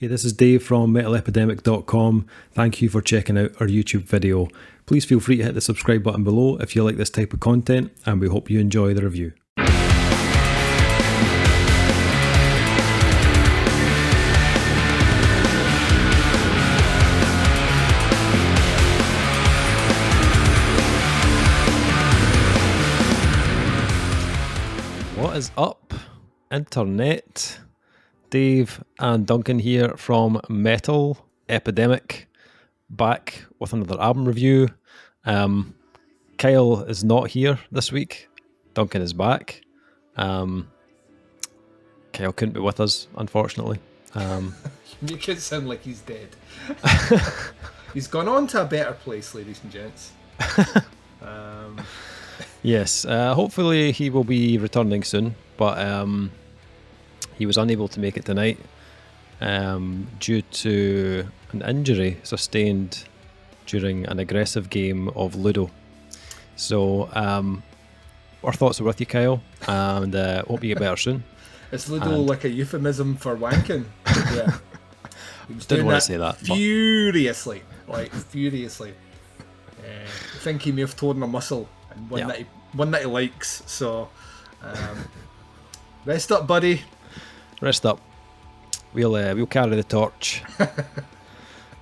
Hey, this is Dave from metalepidemic.com. Thank you for checking out our YouTube video. Please feel free to hit the subscribe button below if you like this type of content, and we hope you enjoy the review. What is up, Internet? Dave and Duncan here from Metal Epidemic, back with another album review. Kyle is not here this week. Duncan is back. Kyle couldn't be with us, unfortunately. You could sound like he's dead. He's gone on to a better place, ladies and gents. Yes, hopefully he will be returning soon, but he was unable to make it tonight due to an injury sustained during an aggressive game of Ludo. So our thoughts are with you, Kyle, and hope you get better soon. Is Ludo like a euphemism for wanking? Yeah. He was Didn't doing want that to say that. furiously. I think he may have torn a muscle, and one that he likes. So rest up, buddy. Rest up. We'll carry the torch.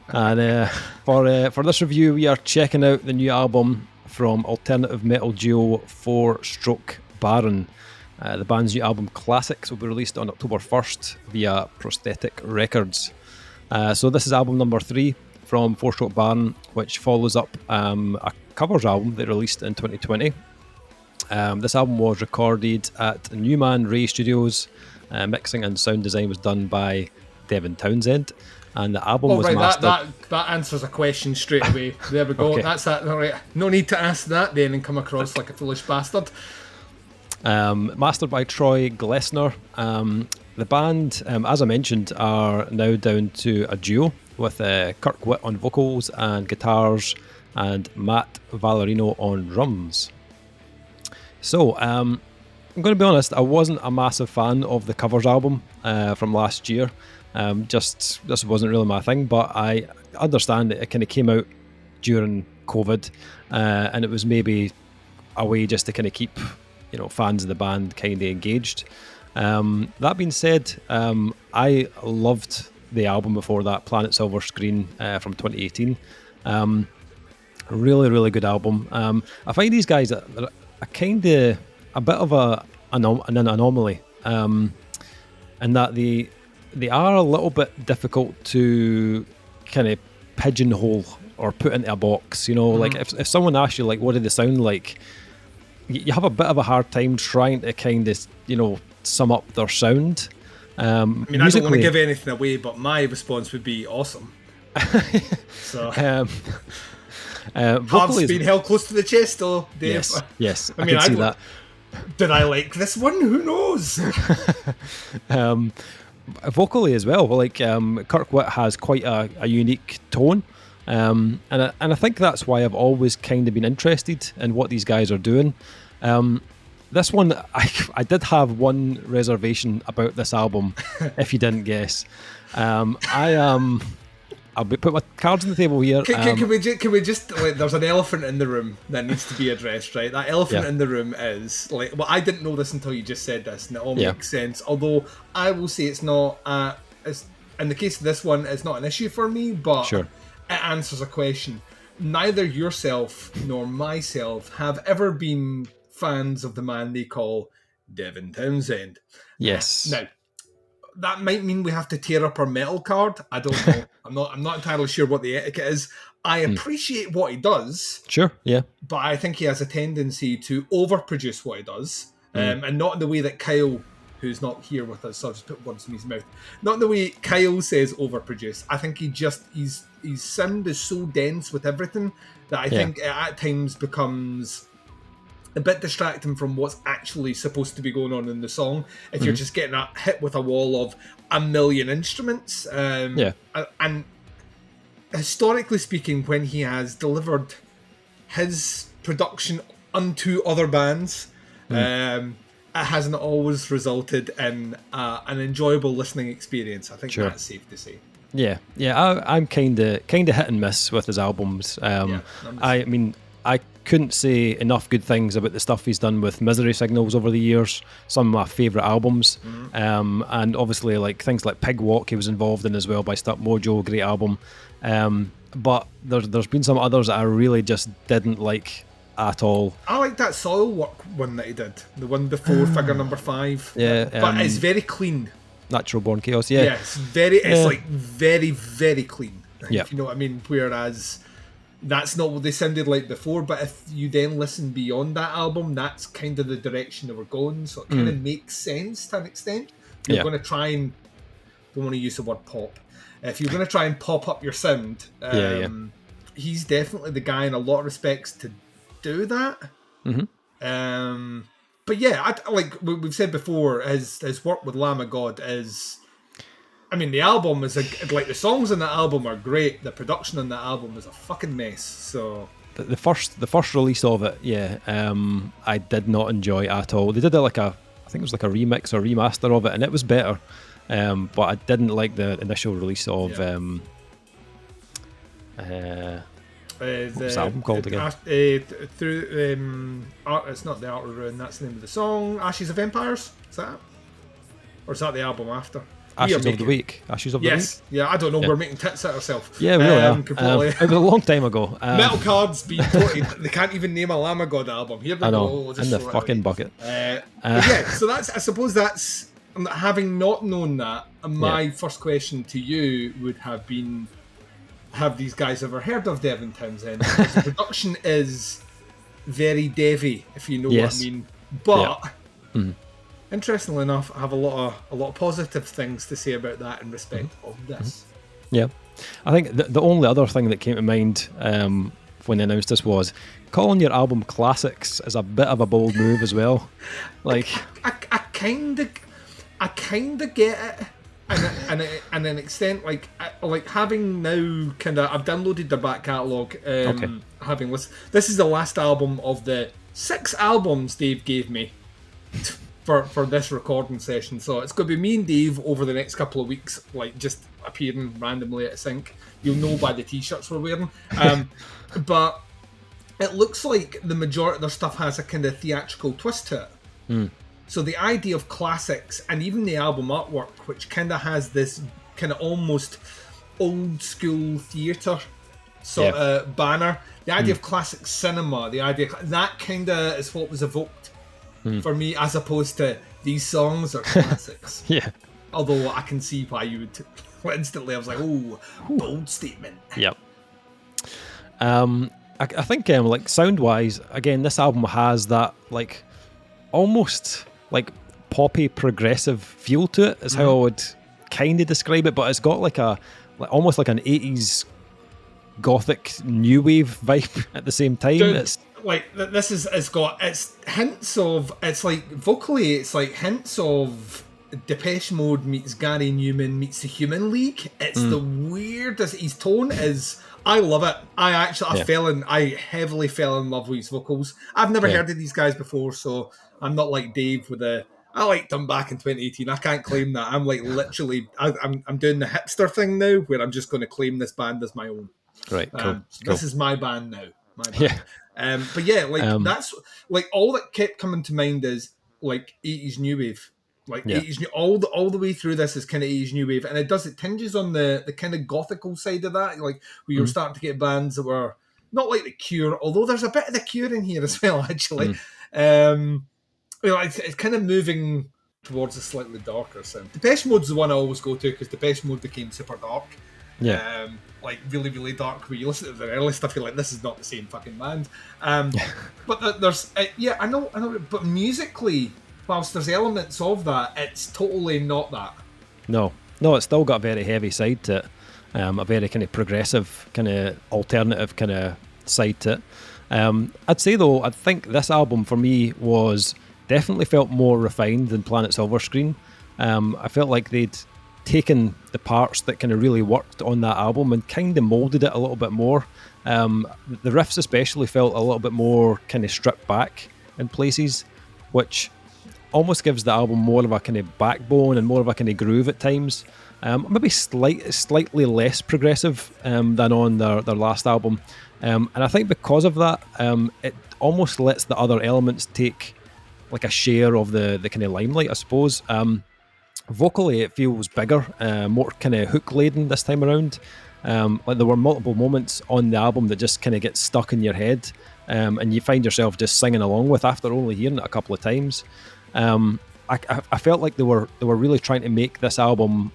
And for this review, we are checking out the new album from alternative metal duo 4-Stroke Baron. The band's new album Classics will be released on October 1st via Prosthetic Records. So this is album number 3 from 4-Stroke Baron, which follows up a covers album they released in 2020. This album was recorded at Newman Ray Studios. Mixing and sound design was done by Devin Townsend, and the album was mastered. That answers a question straight away. There we go. Okay. That's that. All right. No need to ask that then and come across like a foolish bastard. Mastered by Troy Glessner. The band, as I mentioned, are now down to a duo with Kirk Witt on vocals and guitars and Matt Valerino on drums. So, I'm going to be honest, I wasn't a massive fan of the covers album from last year. This wasn't really my thing, but I understand it kind of came out during COVID, and it was maybe a way just to kind of keep, fans of the band kind of engaged. That being said, I loved the album before that, Planet Silver Screen from 2018. Really, really good album. I find these guys are kind of a bit of an anomaly, and that they are a little bit difficult to kind of pigeonhole or put into a box. Like if someone asks you, like, what do they sound like, you have a bit of a hard time trying to kind of sum up their sound. I don't want to give anything away, but my response would be awesome. So heart's been held close to the chest, though, Dave. Yes, I can see that. Did I like this one? Who knows? Vocally as well, like Kirk Witt has quite a unique tone, and I think that's why I've always kind of been interested in what these guys are doing. This one, I did have one reservation about this album, if you didn't guess. I'll put my cards on the table here. Can we just like, there's an elephant in the room that needs to be addressed, right? That elephant in the room is like, well, I didn't know this until you just said this, and it all makes sense. Although I will say it's not, in the case of this one, it's not an issue for me, but it answers a question. Neither yourself nor myself have ever been fans of the man they call Devin Townsend. Yes. Now, that might mean we have to tear up our metal card. I don't know. I'm not entirely sure what the etiquette is. I appreciate what he does. Sure, yeah. But I think he has a tendency to overproduce what he does. And not in the way that Kyle, who's not here with us, so I'll just put words in his mouth. Not in the way Kyle says overproduce. I think his sound is so dense with everything that I think it at times becomes a bit distracting from what's actually supposed to be going on in the song if you're just getting hit with a wall of a million instruments. And historically speaking, when he has delivered his production unto other bands, it hasn't always resulted in an enjoyable listening experience. I think that's safe to say. I'm kind of hit and miss with his albums. I mean, I couldn't say enough good things about the stuff he's done with Misery Signals over the years. Some of my favourite albums, and obviously like things like Pig Walk he was involved in as well by Stuck Mojo, great album. But there's been some others that I really just didn't like at all. I like that Soilwork one that he did, the one before Figure Number 5. But it's very clean. Natural Born Chaos, yeah. Yeah, it's like very, very clean. Yeah. If you know what I mean. Whereas that's not what they sounded like before, but if you then listen beyond that album, that's kind of the direction that we're going, so it kind of makes sense to an extent. You're going to try and, don't want to use the word pop, if you're going to try and pop up your sound, he's definitely the guy in a lot of respects to do that. But yeah, like we've said before, his work with Lamb of God is, I mean, the album is like the songs on that album are great. The production on that album is a fucking mess. So the first release of it, I did not enjoy at all. They did it like I think it was like a remix or remaster of it, and it was better. But I didn't like the initial release of what's the album called again? It's not The Art of Ruin. That's the name of the song. Ashes of Empires. Is that it? Or is that the album after? Ashes of the Week. Ashes of the Week. Yes. Yeah, I don't know. We're making tits at ourselves. Yeah, we really are. It was a long time ago. Metal Cards being totally... They can't even name a Lamb of God album. Here they go. In the fucking bucket. So that's... I suppose that's... Having not known that, my first question to you would have been, have these guys ever heard of Devin Townsend? Because the production is very Devy, if you know what I mean. But... Interestingly enough, I have a lot of positive things to say about that in respect of this. Yeah, I think the only other thing that came to mind when they announced this was calling your album classics is a bit of a bold move as well. Like, I kind of get it, and an extent like having now I've downloaded their back catalogue. Having listened, this is the last album of the 6 albums Dave gave me. For this recording session, so it's going to be me and Dave over the next couple of weeks, like just appearing randomly at a sync. You'll know by the t-shirts we're wearing. But it looks like the majority of their stuff has a kind of theatrical twist to it. So the idea of classics, and even the album artwork, which kind of has this kind of almost old school theatre sort of banner, the idea of classic cinema, the idea that kind of is what was evoked for me, as opposed to these songs are classics. Although I can see why you would instantly. I was like, "Oh, bold statement." Yep. I think like sound wise, again, this album has that like almost like poppy progressive feel to it. Is how I would kind of describe it. But it's got like almost like an 80s gothic new wave vibe at the same time. Dude, it's hints of, it's like vocally, it's like hints of Depeche Mode meets Gary Newman meets the Human League. It's the weirdest. His tone is, I love it. I heavily fell in love with his vocals. I've never heard of these guys before, so I'm not like Dave with I liked them back in 2018. I can't claim that. I'm like literally, I'm doing the hipster thing now, where I'm just going to claim this band as my own. Right, cool. This is my band now. But yeah, like that's like all that kept coming to mind is like 80s new wave, like 80s all the way through this is kind of 80s new wave, and it tinges on the kind of gothical side of that, like where you're starting to get bands that were not like The Cure, although there's a bit of The Cure in here as well, actually. It's kind of moving towards a slightly darker sound. Depeche Mode's the one I always go to because Depeche Mode became super dark. Like really, really dark. Where you listen to the early stuff, you're like, this is not the same fucking band. But there's, I know. But musically, whilst there's elements of that, it's totally not that. No, it's still got a very heavy side to it. A very kind of progressive, kind of alternative kind of side to it. I'd say though, I think this album for me was definitely felt more refined than Planet Silverscreen. I felt like they'd taken the parts that kind of really worked on that album and kind of molded it a little bit more. The riffs especially felt a little bit more kind of stripped back in places, which almost gives the album more of a kind of backbone and more of a kind of groove at times. maybe slightly less progressive than on their last album. And I think because of that, it almost lets the other elements take like a share of the kind of limelight, I suppose. Vocally, it feels bigger, more kind of hook laden this time around. Like there were multiple moments on the album that just kind of get stuck in your head, and you find yourself just singing along with after only hearing it a couple of times. I felt like they were really trying to make this album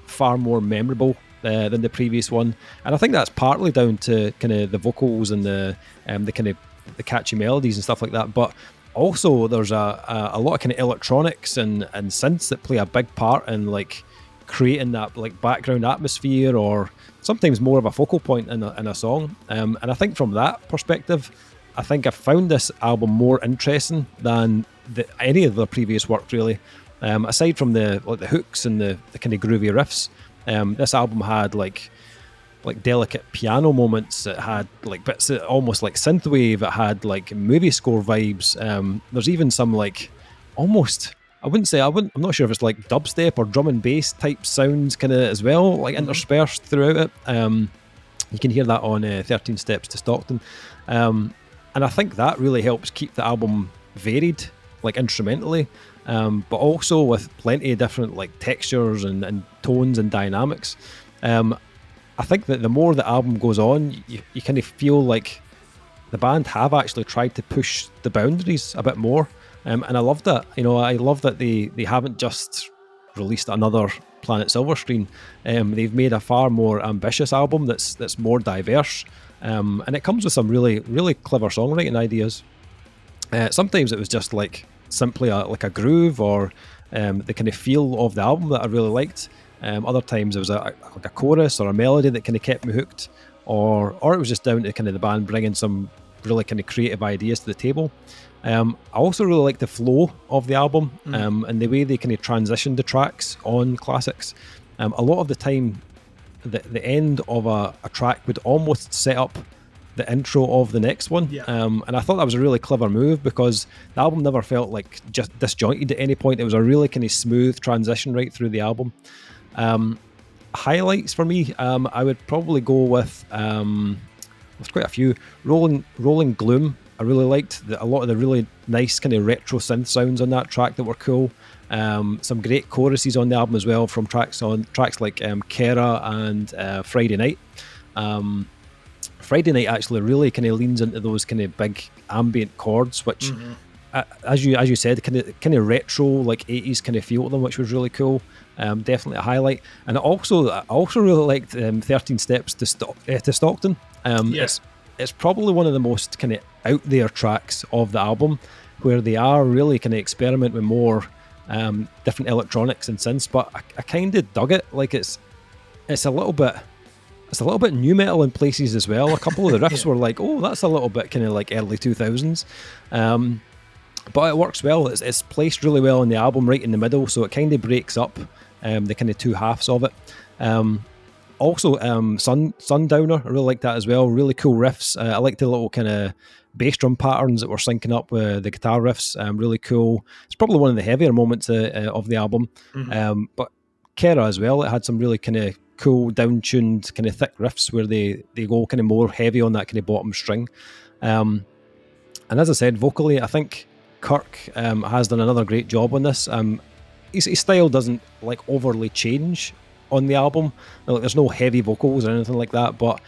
far more memorable than the previous one, and I think that's partly down to kind of the vocals and the kind of the catchy melodies and stuff like that. But also, there's a lot of kind of electronics and synths that play a big part in like creating that like background atmosphere, or sometimes more of a focal point in a song. And I think from that perspective, I think I found this album more interesting than any of the previous work, really. Aside from the hooks and the kind of groovy riffs, this album had like delicate piano moments. It had like bits of almost like synthwave. It had like movie score vibes. There's even some like almost, I'm not sure if it's like dubstep or drum and bass type sounds kind of as well, like interspersed throughout it. You can hear that on 13 Steps to Stockton. And I think that really helps keep the album varied, like instrumentally, but also with plenty of different like textures and tones and dynamics. I think that the more the album goes on, you kind of feel like the band have actually tried to push the boundaries a bit more, and I love that. I love that they haven't just released another Planet Silverstream. They've made a far more ambitious album that's more diverse, and it comes with some really, really clever songwriting ideas. Sometimes it was just like simply a groove or the kind of feel of the album that I really liked. Other times it was like a chorus or a melody that kind of kept me hooked, or it was just down to kind of the band bringing some really kind of creative ideas to the table. I also really like the flow of the album, and the way they kind of transitioned the tracks on classics. A lot of the time, the end of a track would almost set up the intro of the next one. And I thought that was a really clever move, because the album never felt like just disjointed at any point. It was a really kind of smooth transition right through the album. Highlights for me, I would probably go with there's quite a few. Rolling Gloom, I really liked a lot of the really nice kind of retro synth sounds on that track that were cool. Some great choruses on the album as well, from tracks like Kera and Friday Night. Friday Night actually really kind of leans into those kind of big ambient chords, which as you said, kind of retro like 80s kind of feel to them, which was really cool. Definitely a highlight. And I also really liked 13 Steps to Stockton. It's probably one of the most kind of out there tracks of the album, where they are really kind of experiment with more different electronics and synths. But I kind of dug it. Like it's a little bit new metal in places as well. A couple of the riffs were like, oh, that's a little bit kind of like early 2000s. But it works well. It's placed really well in the album, right in the middle, so it kind of breaks up the kind of two halves of it. Also, Sundowner, I really like that as well. Really cool riffs. I like the little kind of bass drum patterns that were syncing up with the guitar riffs. Really cool. It's probably one of the heavier moments of the album. But Kera as well, it had some really kind of cool, down-tuned, kind of thick riffs where they go kind of more heavy on that kind of bottom string. And as I said, vocally, I think Kirk has done another great job on this. His style doesn't like overly change on the album. Like, there's no heavy vocals or anything like that, but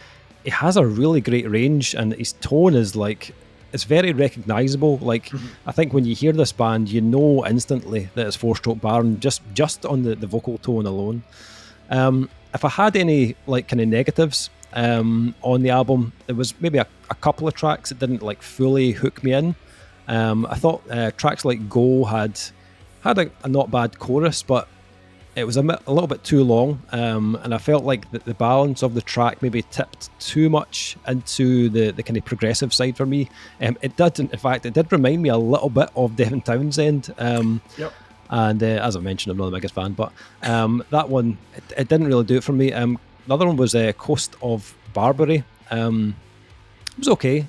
he has a really great range, and his tone is like, it's very recognizable. Like, I think when you hear this band, you know instantly that it's four-stroke Baron just on the vocal tone alone. If I had any like kind of negatives on the album, there was maybe a couple of tracks that didn't like fully hook me in. I thought tracks like Go had a not bad chorus, but it was a little bit too long, and I felt like the balance of the track maybe tipped too much into the kind of progressive side for me. It did remind me a little bit of Devin Townsend. And as I mentioned, I'm not the biggest fan, but that one, it didn't really do it for me. Another one was Coast of Barbary. It was okay.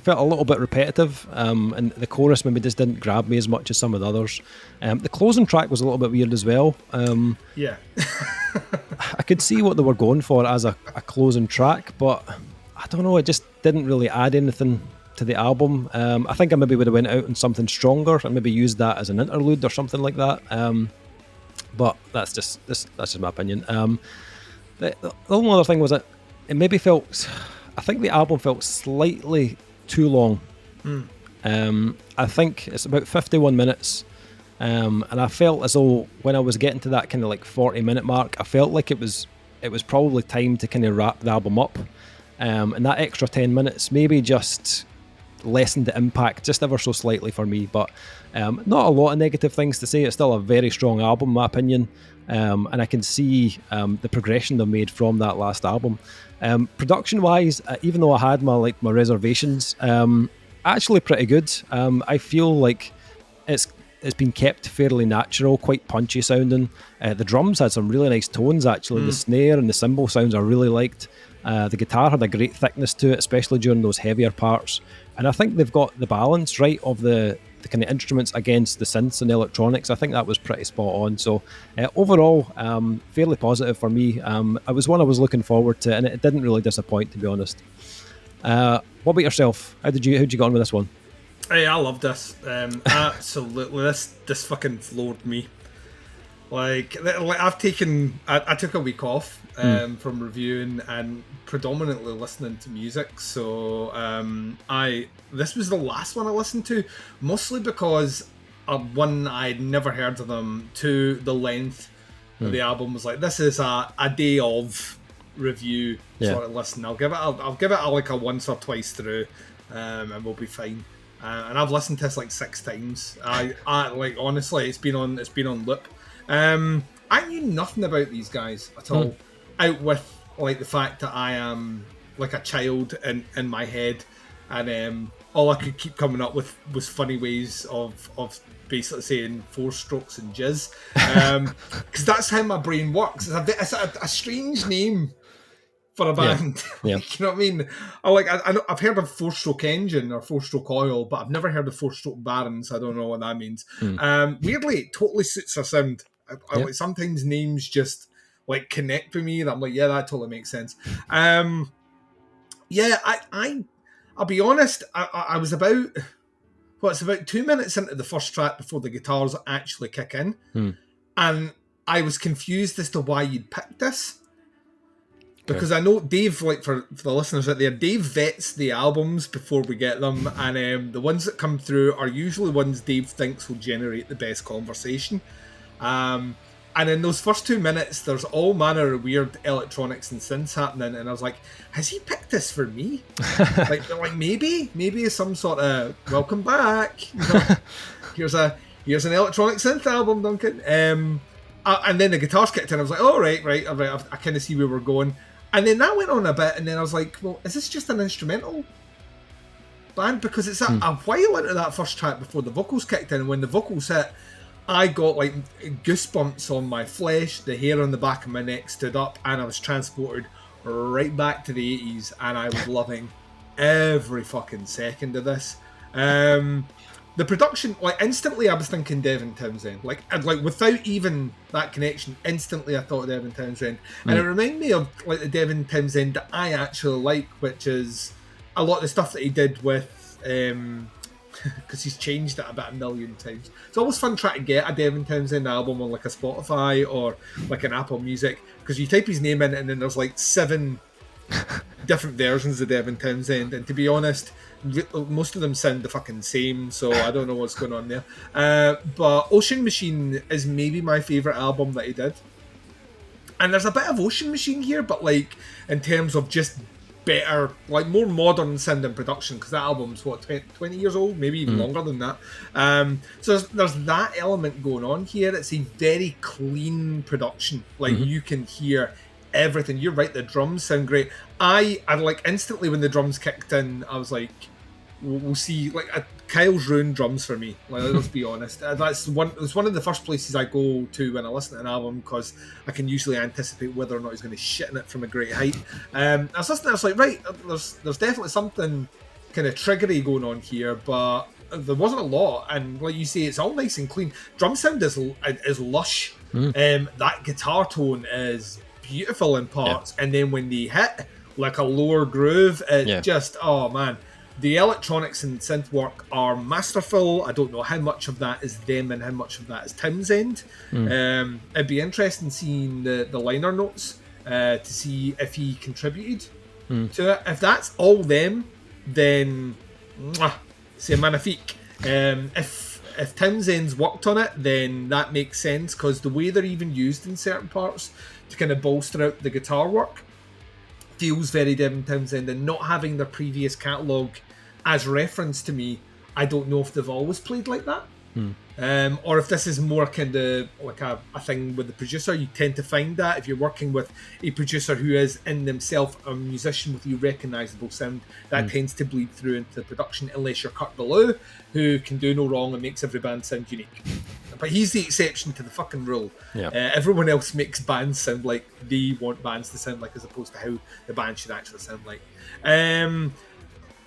felt a little bit repetitive, and the chorus maybe just didn't grab me as much as some of the others. The closing track was a little bit weird as well. Yeah. I could see what they were going for as a closing track, but I don't know, it just didn't really add anything to the album. I think I maybe would have went out on something stronger and maybe used that as an interlude or something like that. But that's just my opinion. The only other thing was that it maybe felt, I think the album felt slightly too long. I think it's about 51 minutes. And I felt as though when I was getting to that kind of like 40-minute mark, I felt like it was probably time to kind of wrap the album up. And that extra 10 minutes maybe just lessened the impact just ever so slightly for me. But not a lot of negative things to say. It's still a very strong album, in my opinion. And I can see the progression they've made from that last album. Production-wise, even though I had my reservations, actually pretty good. I feel like it's been kept fairly natural, quite punchy sounding. The drums had some really nice tones, actually. The snare and the cymbal sounds I really liked. The guitar had a great thickness to it, especially during those heavier parts. And I think they've got the balance right of the kind of instruments against the synths and electronics. I think that was pretty spot on. So overall, fairly positive for me. It was one I was looking forward to, and it didn't really disappoint, to be honest. What about yourself? How'd you get on with this one? Hey, I love this. Absolutely, this fucking floored me. Like I took a week off from reviewing and predominantly listening to music. So this was the last one I listened to, mostly because one, I'd never heard of them. Two, the length of the album was like, this is a day of review sort of listen. I'll give it like a once or twice through, and we'll be fine. And I've listened to this like 6 times. I like, honestly, it's been on loop. I knew nothing about these guys at all, out with like the fact that I am like a child in my head, and all I could keep coming up with was funny ways of basically saying 4 strokes and jizz, because that's how my brain works. It's a strange name for a band. Yeah. You know what I mean? I've heard of 4-stroke engine or 4-stroke oil, but I've never heard of 4-stroke barons. I don't know what that means. Weirdly, it totally suits our sound. I like, sometimes names just like connect with me, and I'm like, yeah, that totally makes sense. I'll be honest. I was about 2 minutes into the first track before the guitars actually kick in, and I was confused as to why you'd picked this. Because I know Dave, like for the listeners out there, Dave vets the albums before we get them, and the ones that come through are usually ones Dave thinks will generate the best conversation. And in those first 2 minutes, there's all manner of weird electronics and synths happening, and I was like, has he picked this for me? like maybe some sort of welcome back. You know, here's an electronic synth album, Duncan. And then the guitars kicked in. I was like, oh, right. I kind of see where we're going. And then that went on a bit, and then I was like, well, is this just an instrumental band? Because it's a while into that first track before the vocals kicked in, and when the vocals hit, I got like goosebumps on my flesh, the hair on the back of my neck stood up, and I was transported right back to the 80s, and I was loving every fucking second of this. The production, like, instantly I was thinking Devin Townsend. Like without even that connection, instantly I thought Devin Townsend. And it reminded me of like the Devin Townsend that I actually like, which is a lot of the stuff that he did with, because he's changed it about 1,000,000 times. It's always fun trying to get a Devin Townsend album on like a Spotify or like an Apple Music, because you type his name in and then there's like 7 different versions of Devin Townsend, and to be honest, most of them sound the fucking same, so I don't know what's going on there. But Ocean Machine is maybe my favourite album that he did. And there's a bit of Ocean Machine here, but like in terms of just better, like more modern sounding production, because that album's 20 years old, maybe even longer than that. So there's that element going on here. It's a very clean production. Like you can hear everything. You're right, the drums sound great. I like instantly when the drums kicked in, I was like, we'll see. Like Kyle's ruined drums for me. Like, let's be honest. It's one of the first places I go to when I listen to an album, because I can usually anticipate whether or not he's going to shit in it from a great height. I was listening, I was like, right, there's definitely something kind of triggery going on here, but there wasn't a lot. And like you say, it's all nice and clean. Drum sound is lush. That guitar tone is beautiful in parts, and then when they hit like a lower groove, it's just, oh man. The electronics and synth work are masterful. I don't know how much of that is them and how much of that is Townsend. It'd be interesting seeing the liner notes to see if he contributed to it. If that's all them, then c'est magnifique. If Townsend's worked on it, then that makes sense, because the way they're even used in certain parts to kind of bolster out the guitar work feels very Devin Townsend, and not having their previous catalogue as reference to me, I don't know if they've always played like that. Or if this is more kind of like a thing with the producer. You tend to find that if you're working with a producer who is in themselves a musician with a recognisable sound, that tends to bleed through into the production, unless you're Kurt Ballou, who can do no wrong and makes every band sound unique. But he's the exception to the fucking rule. Everyone else makes bands sound like they want bands to sound like, as opposed to how the band should actually sound like.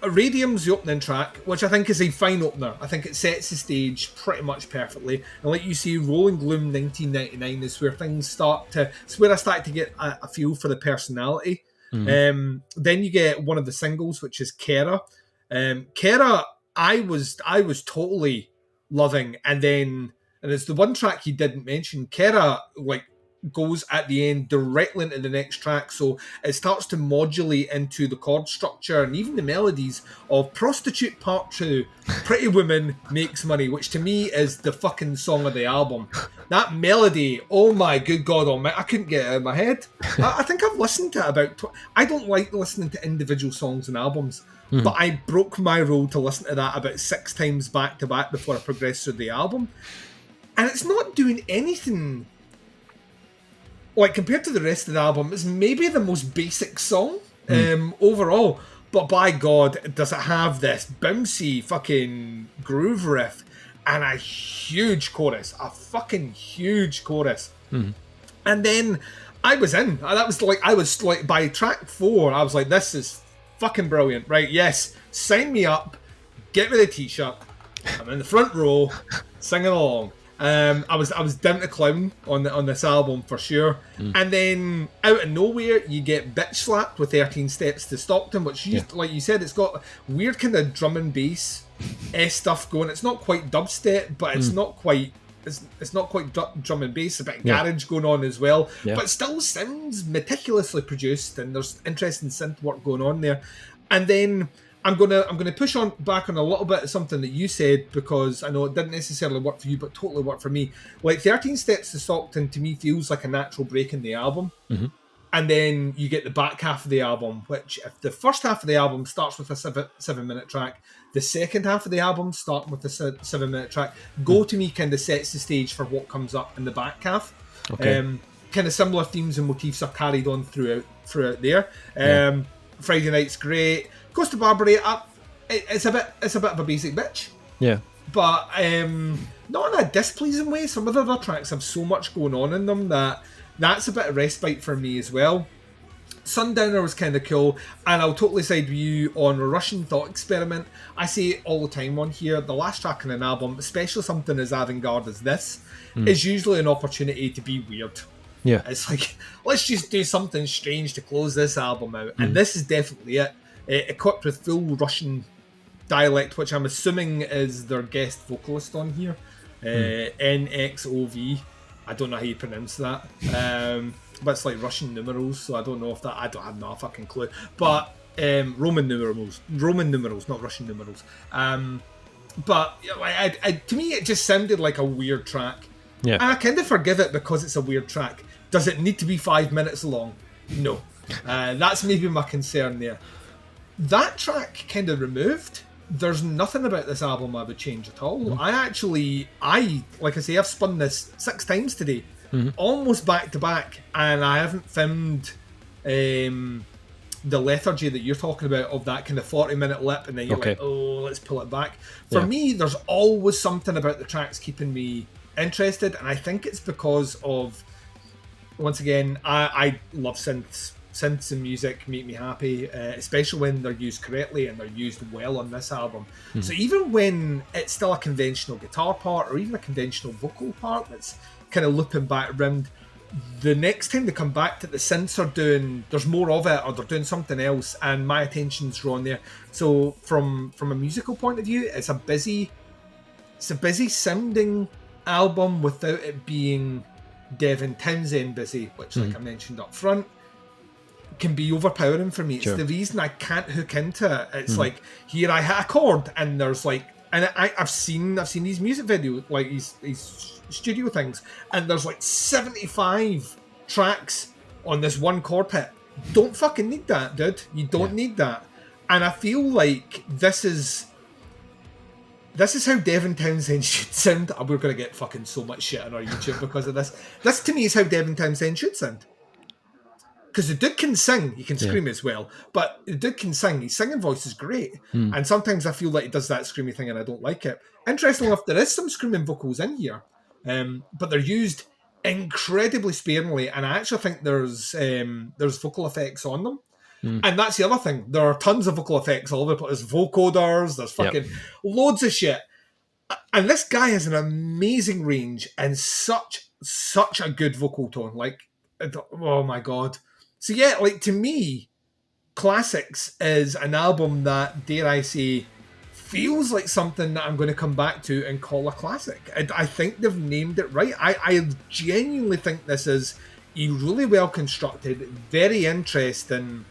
Radium's the opening track, which I think is a fine opener. I think it sets the stage pretty much perfectly. And like you see, Rolling Gloom 1999 is where things start to... It's where I start to get a feel for the personality. Then you get one of the singles, which is Kera. Kera, I was totally loving. And it's the one track he didn't mention. Kera, like, goes at the end directly into the next track, so it starts to modulate into the chord structure and even the melodies of Prostitute Part 2, Pretty Woman Makes Money, which to me is the fucking song of the album. That melody, oh my good god almighty, I couldn't get it out of my head. I think I've listened to it about I don't like listening to individual songs and albums, but I broke my rule to listen to that about 6 times back to back before I progressed through the album, and it's not doing anything. Like, compared to the rest of the album, it's maybe the most basic song overall. But by God, does it have this bouncy fucking groove riff and a huge chorus. A fucking huge chorus. And then I was in. I was like, by track 4, I was like, this is fucking brilliant. Right, yes, sign me up. Get me the t-shirt. I'm in the front row, singing along. I was down to clown on this album for sure. And then out of nowhere you get Bitch Slapped with 13 Steps to Stockton, which like you said, it's got weird kind of drum and bass stuff going. It's not quite dubstep, but it's not quite drum and bass. A bit of garage going on as well, but it still sounds meticulously produced, and there's interesting synth work going on there. And then I'm gonna push on back on a little bit of something that you said, because I know it didn't necessarily work for you, but totally worked for me. Like 13 Steps to Stockton to me feels like a natural break in the album. And then you get the back half of the album, which if the first half of the album starts with a 7-minute track, the second half of the album starting with a 7-minute track, Go to me kind of sets the stage for what comes up in the back half. Kind of similar themes and motifs are carried on throughout there. Friday Night's great. Goes to Barbary, it's a bit of a basic bitch. But not in a displeasing way. Some of the other tracks have so much going on in them that's a bit of respite for me as well. Sundowner was kind of cool, and I'll totally side with you on Russian Thought Experiment. I say it all the time on here, the last track in an album, especially something as avant-garde as this, is usually an opportunity to be weird. It's like, let's just do something strange to close this album out, and this is definitely it. Equipped with full Russian dialect, which I'm assuming is their guest vocalist on here. NXOV. I don't know how you pronounce that. But it's like Russian numerals, so I don't know if that... I have no fucking clue. But Roman numerals, not Russian numerals. But to me, it just sounded like a weird track. And I kind of forgive it because it's a weird track. Does it need to be 5 minutes long? No. That's maybe my concern there. That track kind of removed, there's nothing about this album I would change at all. Like I say, I've spun this 6 times today, almost back to back, and I haven't found the lethargy that you're talking about of that kind of 40-minute lip, and then you're like, oh, let's pull it back. For me, there's always something about the tracks keeping me interested, and I think it's because of, once again, I love synths Synths and music make me happy, especially when they're used correctly and they're used well on this album. So even when it's still a conventional guitar part or even a conventional vocal part that's kind of looping back around, the next time they come back to the synths are doing, there's more of it or they're doing something else, and my attention's drawn there. So from a musical point of view, it's a busy sounding album without it being Devin Townsend busy, which, like I mentioned up front, can be overpowering for me. It's the reason I can't hook into it. It's like, here I hit a chord, and there's like, and I've seen these music videos, like these studio things, and there's like 75 tracks on this one chord hit. Don't fucking need that, dude. You don't need that. And I feel like this is how Devin Townsend should sound. We're going to get fucking so much shit on our YouTube because of this. This, to me, is how Devin Townsend should sound. Because the dude can sing. He can scream as well. But the dude can sing. His singing voice is great. And sometimes I feel like he does that screamy thing and I don't like it. Interestingly enough, there is some screaming vocals in here. But they're used incredibly sparingly. And I actually think there's vocal effects on them. And that's the other thing. There are tons of vocal effects all over the place. There's vocoders, there's fucking loads of shit. And this guy has an amazing range and such a good vocal tone. Like, oh my God. So yeah, like, to me, Classics is an album that, dare I say, feels like something that I'm going to come back to and call a classic. I think they've named it right. I genuinely think this is a really well constructed, very interesting,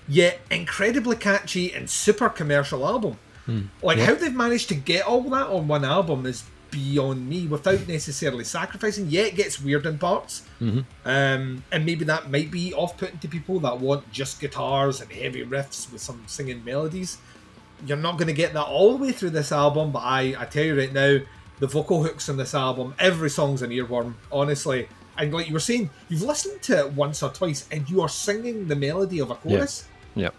yet incredibly catchy and super commercial album. How they've managed to get all that on one album is beyond me without necessarily sacrificing. Yeah, it gets weird in parts. And maybe that might be off-putting to people that want just guitars and heavy riffs with some singing melodies. You're not going to get that all the way through this album, but I tell you right now, the vocal hooks on this album, every song's an earworm, honestly. And like you were saying, you've listened to it once or twice and you are singing the melody of a chorus. Yeah.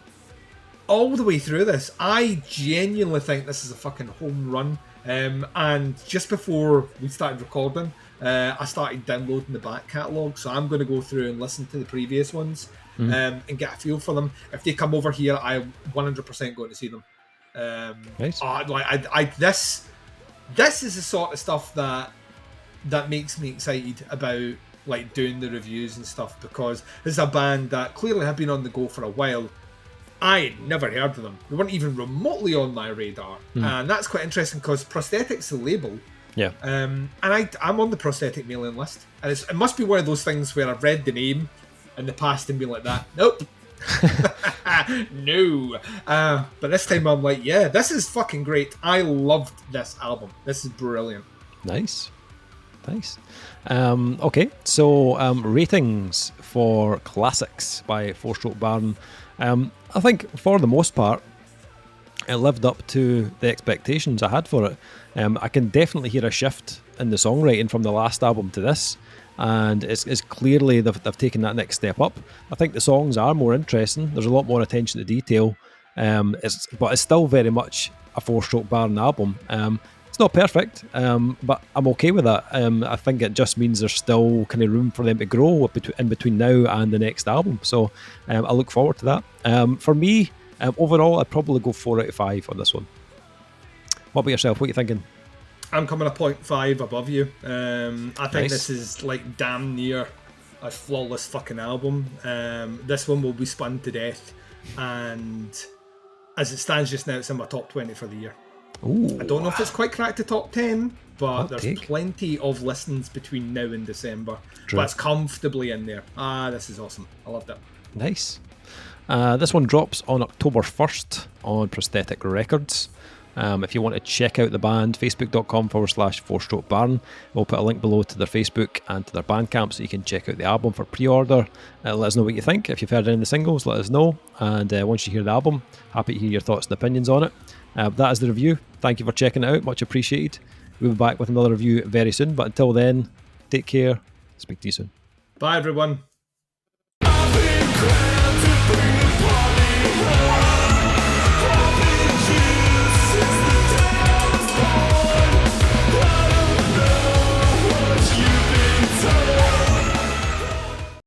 All the way through this. I genuinely think this is a fucking home run. And just before we started recording, I started downloading the back catalogue, so I'm going to go through and listen to the previous ones and get a feel for them. If they come over here, I'm 100% going to see them. Nice. This is the sort of stuff that makes me excited about like doing the reviews and stuff, because this is a band that clearly have been on the go for a while. I had never heard of them. They weren't even remotely on my radar. And that's quite interesting because Prosthetic's the label. Yeah. And I'm on the Prosthetic mailing list. And it must be one of those things where I've read the name in the past and been like that. Nope. No. But this time I'm like, yeah, this is fucking great. I loved this album. This is brilliant. Nice. Okay, so ratings for Classics by Four Stroke Baron. I think for the most part, it lived up to the expectations I had for it. I can definitely hear a shift in the songwriting from the last album to this, and it's clearly they've taken that next step up. I think the songs are more interesting. There's a lot more attention to detail, but it's still very much a Four Stroke Baron album. It's not perfect, but I'm okay with that. I think it just means there's still kind of room for them to grow in between now and the next album. So I look forward to that. For me, overall, I'd probably go 4 out of 5 on this one. What about yourself? What are you thinking? I'm coming a 0.5 above you. I think this is like damn near a flawless fucking album. This one will be spun to death, and as it stands just now, it's in my top 20 for the year. Ooh. I don't know if it's quite cracked the top 10, but there's plenty of listens between now and December. True. But it's comfortably in there. This is awesome. I loved it. Nice. This one drops on October 1st on Prosthetic Records. If you want to check out the band, facebook.com/4strokebaron. We'll put a link below to their Facebook and to their Bandcamp so you can check out the album for pre-order. Let us know what you think. If you've heard any of the singles, let us know. And once you hear the album, happy to hear your thoughts and opinions on it. That is the review. Thank you for checking it out. Much appreciated. We'll be back with another review very soon. But until then, take care. Speak to you soon. Bye, everyone.